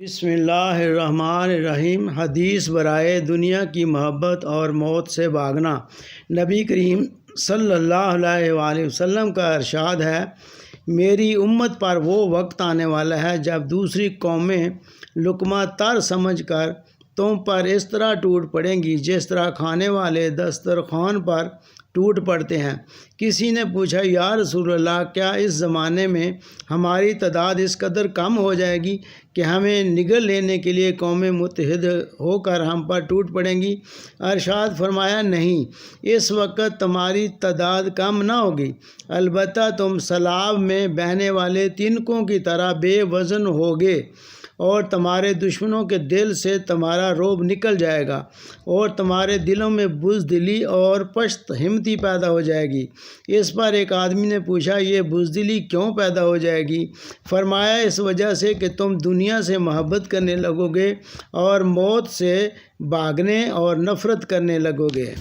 بسم اللہ الرحمن الرحیم۔ حدیث برائے دنیا کی محبت اور موت سے بھاگنا۔ نبی کریم صلی اللہ علیہ وآلہ وسلم کا ارشاد ہے، میری امت پر وہ وقت آنے والا ہے جب دوسری قومیں لقمہ تر سمجھ کر تم پر اس طرح ٹوٹ پڑیں گی جس طرح کھانے والے دسترخوان پر ٹوٹ پڑتے ہیں۔ کسی نے پوچھا، یا رسول اللہ، کیا اس زمانے میں ہماری تعداد اس قدر کم ہو جائے گی کہ ہمیں نگل لینے کے لیے قومیں متحد ہو کر ہم پر ٹوٹ پڑیں گی؟ ارشاد فرمایا، نہیں، اس وقت تمہاری تعداد کم نہ ہوگی، البتہ تم سیلاب میں بہنے والے تنکوں کی طرح بے وزن ہوگے، اور تمہارے دشمنوں کے دل سے تمہارا رعب نکل جائے گا، اور تمہارے دلوں میں بزدلی اور پشت ہمتی پیدا ہو جائے گی۔ اس پر ایک آدمی نے پوچھا، یہ بزدلی کیوں پیدا ہو جائے گی؟ فرمایا، اس وجہ سے کہ تم دنیا سے محبت کرنے لگو گے اور موت سے بھاگنے اور نفرت کرنے لگو گے۔